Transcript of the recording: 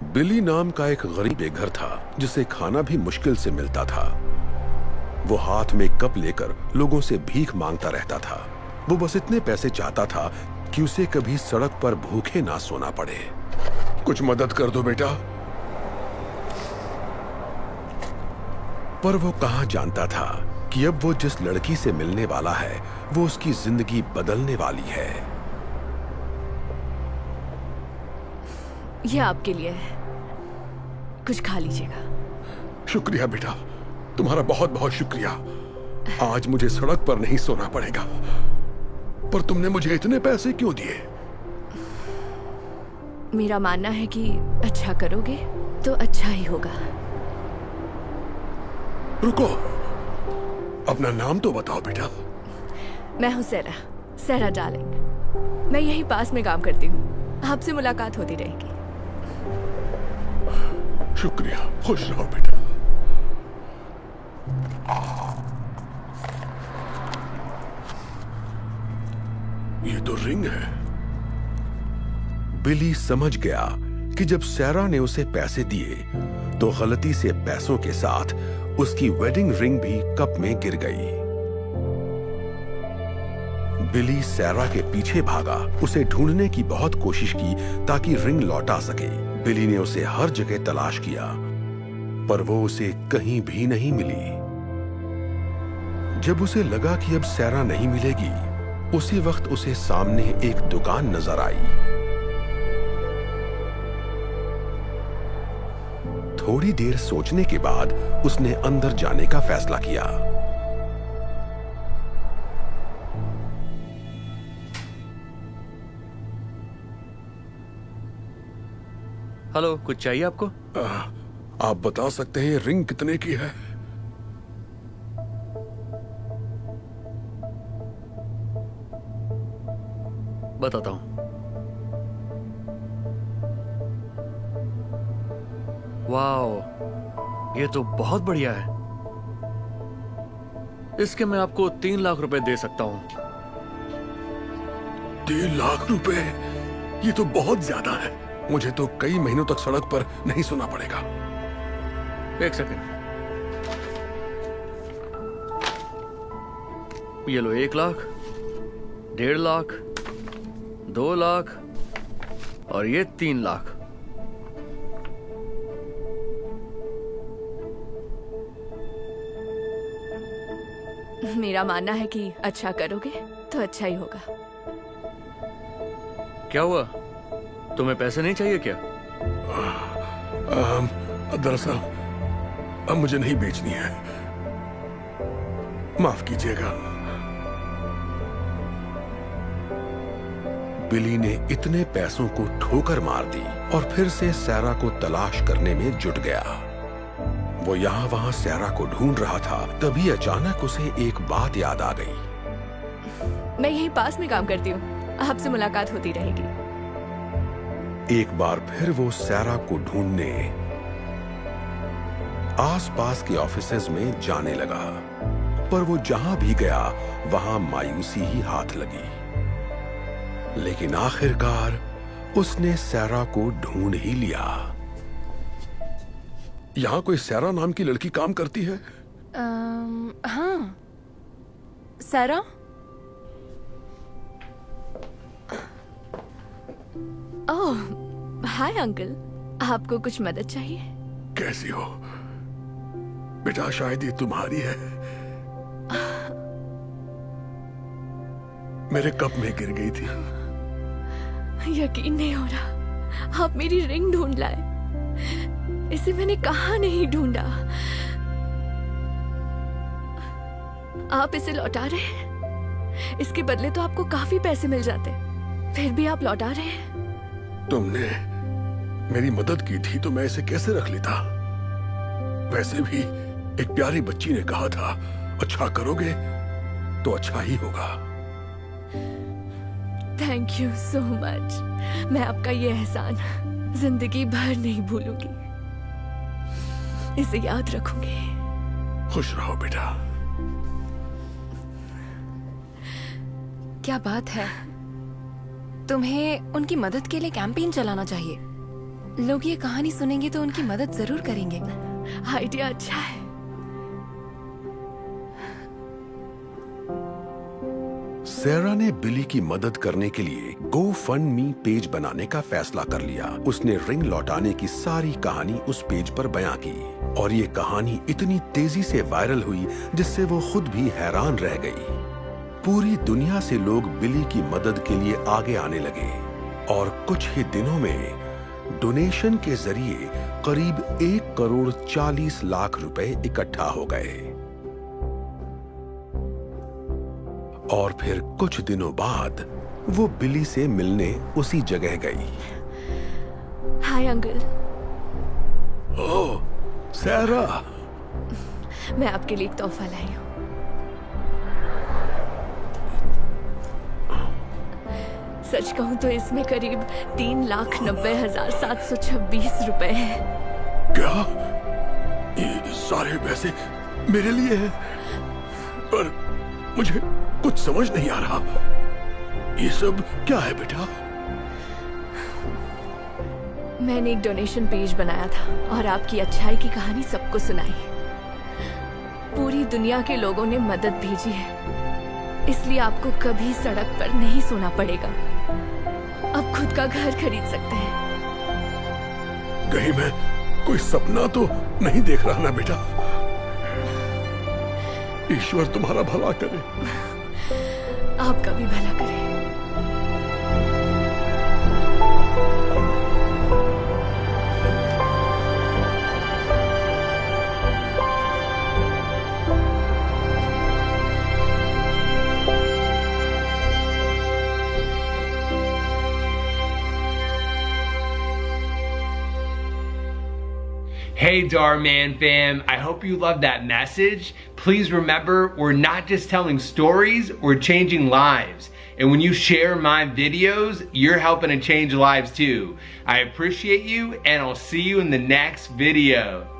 बिली नाम का एक गरीब बेघर था जिसे खाना भी मुश्किल से मिलता था। वो हाथ में कप लेकर लोगों से भीख मांगता रहता था। वो बस इतने पैसे चाहता था कि उसे कभी सड़क पर भूखे ना सोना पड़े। कुछ मदद कर दो बेटा। पर वो कहां जानता था कि अब वो जिस लड़की से मिलने वाला है वो उसकी जिंदगी बदलने वाली है। ये आपके लिए है, कुछ खा लीजिएगा। शुक्रिया बेटा, तुम्हारा बहुत बहुत शुक्रिया। आज मुझे सड़क पर नहीं सोना पड़ेगा। पर तुमने मुझे इतने पैसे क्यों दिए? मेरा मानना है कि अच्छा करोगे तो अच्छा ही होगा। रुको, अपना नाम तो बताओ बेटा। मैं हूँ सेरा डार्लिंग। मैं यही पास में काम करती हूँ। आपसे मुलाकात होती रहेगी। शुक्रिया, खुश रहो बेटा। ये तो रिंग है। बिली समझ गया कि जब सैरा ने उसे पैसे दिए तो गलती से पैसों के साथ उसकी वेडिंग रिंग भी कप में गिर गई। बिली सैरा के पीछे भागा, उसे ढूंढने की बहुत कोशिश की ताकि रिंग लौटा सके। बिली ने उसे हर जगह तलाश किया पर वो उसे कहीं भी नहीं मिली। जब उसे लगा कि अब सैरा नहीं मिलेगी, उसी वक्त उसे सामने एक दुकान नजर आई। थोड़ी देर सोचने के बाद उसने अंदर जाने का फैसला किया। हेलो, कुछ चाहिए आपको? आप बता सकते हैं रिंग कितने की है? बताता हूं। वाओ, ये तो बहुत बढ़िया है। इसके मैं आपको 3 लाख रुपए दे सकता हूं। 3 लाख रुपए? ये तो बहुत ज्यादा है। मुझे तो कई महीनों तक सड़क पर नहीं सोना पड़ेगा। एक सेकंड, ये लो। 1 लाख, 1.5 लाख, 2 लाख और ये 3 लाख। मेरा मानना है कि अच्छा करोगे तो अच्छा ही होगा। क्या हुआ, तुम्हें पैसे नहीं चाहिए क्या? दरअसल अब मुझे नहीं बेचनी है, माफ कीजिएगा। बिली ने इतने पैसों को ठोकर मार दी और फिर से सैरा को तलाश करने में जुट गया। वो यहाँ वहां सैरा को ढूंढ रहा था, तभी अचानक उसे एक बात याद आ गई। मैं यहीं पास में काम करती हूँ, आपसे मुलाकात होती रहेगी। एक बार फिर वो सैरा को ढूंढने आसपास के ऑफिसेज में जाने लगा, पर वो जहां भी गया वहां मायूसी ही हाथ लगी। लेकिन आखिरकार उसने सैरा को ढूंढ ही लिया। यहां कोई सैरा नाम की लड़की काम करती है? हाँ, सैरा। ओह, हाय अंकल, आपको कुछ मदद चाहिए? कैसी हो बेटा? शायद ये तुम्हारी है। मेरे कप में गिर गई थी। यकीन नहीं हो रहा, आप मेरी रिंग ढूंढ लाए। इसे मैंने कहाँ नहीं ढूंढा। आप इसे लौटा रहे हैं? इसके बदले तो आपको काफी पैसे मिल जाते, फिर भी आप लौटा रहे हैं। तुमने मेरी मदद की थी तो मैं इसे कैसे रख लेता? वैसे भी एक प्यारी बच्ची ने कहा था, अच्छा करोगे तो अच्छा ही होगा। Thank you so much. मैं आपका ये एहसान जिंदगी भर नहीं भूलूंगी, इसे याद रखूंगी। खुश रहो बेटा। क्या बात है, तुम्हें उनकी मदद के लिए कैंपेन चलाना चाहिए। लोग ये कहानी सुनेंगे तो उनकी मदद जरूर करेंगे। आइडिया अच्छा है। सैरा ने बिली की मदद करने के लिए GoFundMe पेज बनाने का फैसला कर लिया। उसने रिंग लौटाने की सारी कहानी उस पेज पर बयां की और ये कहानी इतनी तेजी से वायरल हुई जिससे वो खुद भी हैरान रह गई। पूरी दुनिया से लोग बिली की मदद के लिए आगे आने लगे और कुछ ही दिनों में डोनेशन के जरिए करीब 1,40,00,000 रुपए इकट्ठा हो गए। और फिर कुछ दिनों बाद वो बिली से मिलने उसी जगह गई। Hi uncle. ओह, सैरा। मैं आपके लिए एक तोहफा लाई हूँ। सच कहूँ तो इसमें करीब 3,90,726 रुपए हैं। क्या? ये सारे पैसे मेरे लिए हैं? पर मुझे कुछ समझ नहीं आ रहा। ये सब क्या है बेटा? मैंने एक डोनेशन पेज बनाया था और आपकी अच्छाई की कहानी सबको सुनाई। पूरी दुनिया के लोगों ने मदद भेजी है, इसलिए आपको कभी सड़क पर नहीं सोना पड़ेगा। अब खुद का घर खरीद सकते हैं। कहीं मैं कोई सपना तो नहीं देख रहा ना बेटा? ईश्वर तुम्हारा भला करे। आपका भी भला करे। Hey Dhar Mann fam, I hope you loved that message. Please remember, we're not just telling stories, we're changing lives. And when you share my videos, you're helping to change lives too. I appreciate you, and I'll see you in the next video.